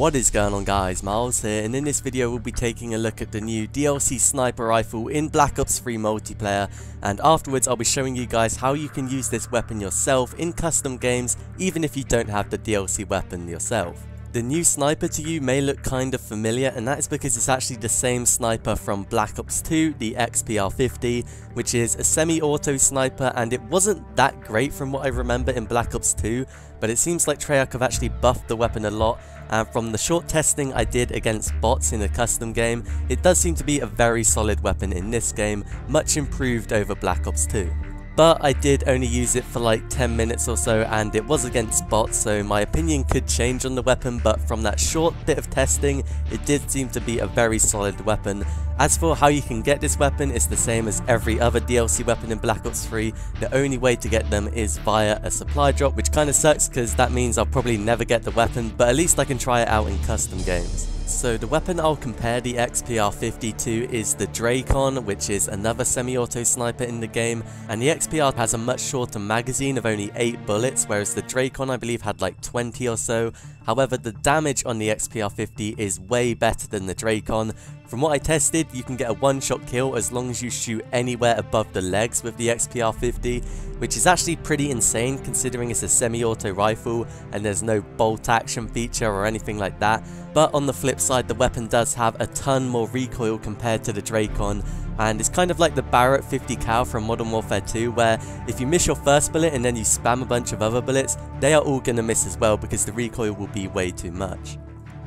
What is going on guys, Miles here, and in this video we'll be taking a look at the new DLC sniper rifle in Black Ops 3 multiplayer, and afterwards I'll be showing you guys how you can use this weapon yourself in custom games even if you don't have the DLC weapon yourself. The new sniper to you may look kind of familiar, and that is because it's actually the same sniper from Black Ops 2, the XPR 50, which is a semi-auto sniper, and it wasn't that great from what I remember in Black Ops 2, but it seems like Treyarch have actually buffed the weapon a lot, and from the short testing I did against bots in a custom game, it does seem to be a very solid weapon in this game, much improved over Black Ops 2. But I did only use it for like 10 minutes or so, and it was against bots, so my opinion could change on the weapon, but from that short bit of testing, it did seem to be a very solid weapon. As for how you can get this weapon, it's the same as every other DLC weapon in Black Ops 3, the only way to get them is via a supply drop, which kinda sucks because that means I'll probably never get the weapon, but at least I can try it out in custom games. So the weapon I'll compare the XPR 50 to is the Drakon, which is another semi-auto sniper in the game, and the XPR has a much shorter magazine of only 8 bullets, whereas the Drakon I believe had like 20 or so. However, the damage on the XPR 50 is way better than the Drakon. From what I tested, you can get a one-shot kill as long as you shoot anywhere above the legs with the XPR 50, which is actually pretty insane considering it's a semi-auto rifle and there's no bolt action feature or anything like that. But on the flip side, the weapon does have a ton more recoil compared to the Drakon, and it's kind of like the Barrett 50 cal from Modern Warfare 2, where if you miss your first bullet and then you spam a bunch of other bullets, they are all gonna miss as well because the recoil will be way too much.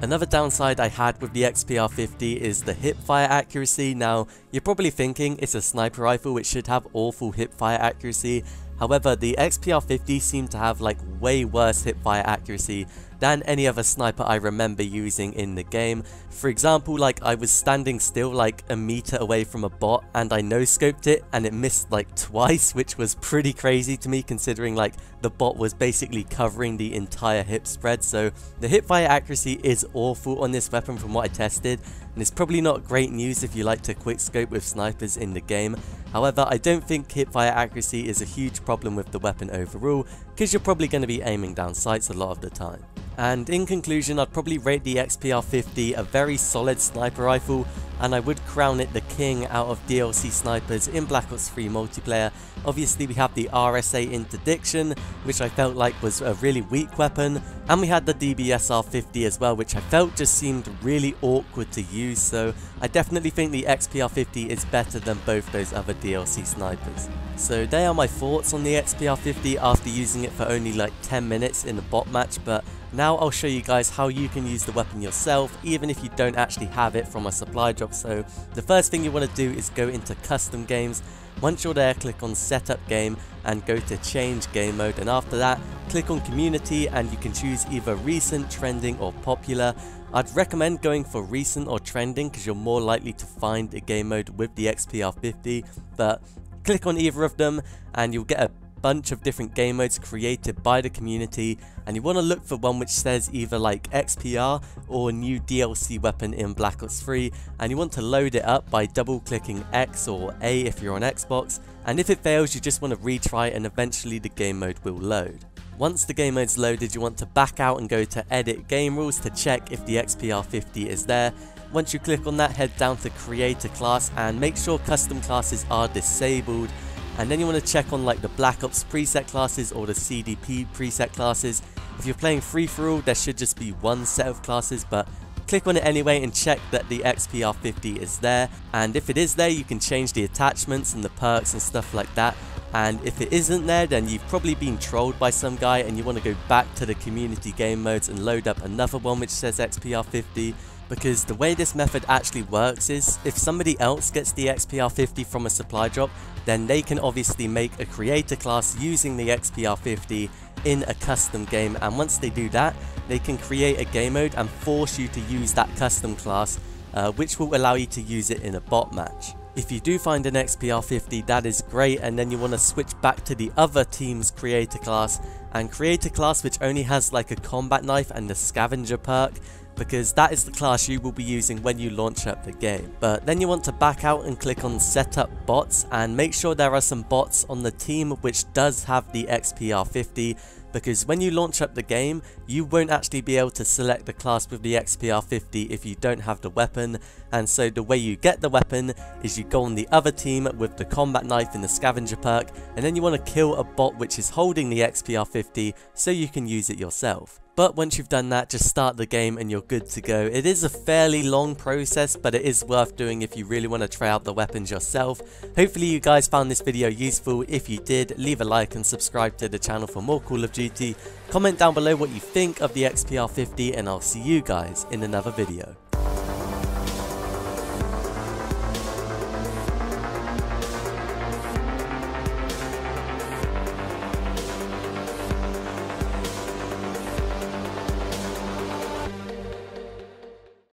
Another downside I had with the XPR 50 is the hipfire accuracy. Now, you're probably thinking it's a sniper rifle which should have awful hipfire accuracy. However, the XPR 50 seemed to have like way worse hipfire accuracy than any other sniper I remember using in the game. For example, like I was standing still like a meter away from a bot and I no-scoped it and it missed like twice, which was pretty crazy to me considering like the bot was basically covering the entire hip spread. So the hipfire accuracy is awful on this weapon from what I tested, and it's probably not great news if you like to quickscope with snipers in the game. However, I don't think hipfire accuracy is a huge problem with the weapon overall, because you're probably going to be aiming down sights a lot of the time. And in conclusion, I'd probably rate the XPR 50 a very solid sniper rifle, and I would crown it the king out of DLC snipers in Black Ops 3 multiplayer. Obviously we have the RSA interdiction, which I felt like was a really weak weapon, and we had the DBSR 50 as well, which I felt just seemed really awkward to use, so I definitely think the XPR 50 is better than both those other DLC snipers. So they are my thoughts on the XPR 50 after using it for only like 10 minutes in a bot match, but now I'll show you guys how you can use the weapon yourself even if you don't actually have it from a supply drop. So the first thing you want to do is go into custom games. Once you're there, click on setup game and go to change game mode, and after that click on community and you can choose either recent, trending or popular. I'd recommend going for recent or trending because you're more likely to find a game mode with the XPR 50, but click on either of them and you'll get a bunch of different game modes created by the community, and you want to look for one which says either like XPR or new DLC weapon in Black Ops 3, and you want to load it up by double clicking X or A if you're on Xbox, and if it fails you just want to retry and eventually the game mode will load. Once the game mode's loaded, you want to back out and go to edit game rules to check if the XPR 50 is there. Once you click on that, head down to create a class and make sure custom classes are disabled. And then you want to check on like the Black Ops preset classes or the CDP preset classes. If you're playing free-for-all, there should just be one set of classes, but click on it anyway and check that the XPR 50 is there. And if it is there, you can change the attachments and the perks and stuff like that. And if it isn't there, then you've probably been trolled by some guy and you want to go back to the community game modes and load up another one which says XPR 50. Because the way this method actually works is, if somebody else gets the XPR 50 from a supply drop, then they can obviously make a creator class using the XPR 50 in a custom game, and once they do that, they can create a game mode and force you to use that custom class, which will allow you to use it in a bot match. If you do find an XPR 50, that is great, and then you want to switch back to the other team's creator class and create a class which only has like a combat knife and the scavenger perk, because that is the class you will be using when you launch up the game. But then you want to back out and click on setup bots and make sure there are some bots on the team which does have the XPR 50, because when you launch up the game, you won't actually be able to select the class with the XPR 50 if you don't have the weapon, and so the way you get the weapon is you go on the other team with the combat knife in the scavenger perk, and then you want to kill a bot which is holding the XPR 50 so you can use it yourself. But once you've done that, just start the game and you're good to go. It is a fairly long process, but it is worth doing if you really want to try out the weapons yourself. Hopefully you guys found this video useful. If you did, leave a like and subscribe to the channel for more Call of Duty. Comment down below what you think of the XPR 50 and I'll see you guys in another video.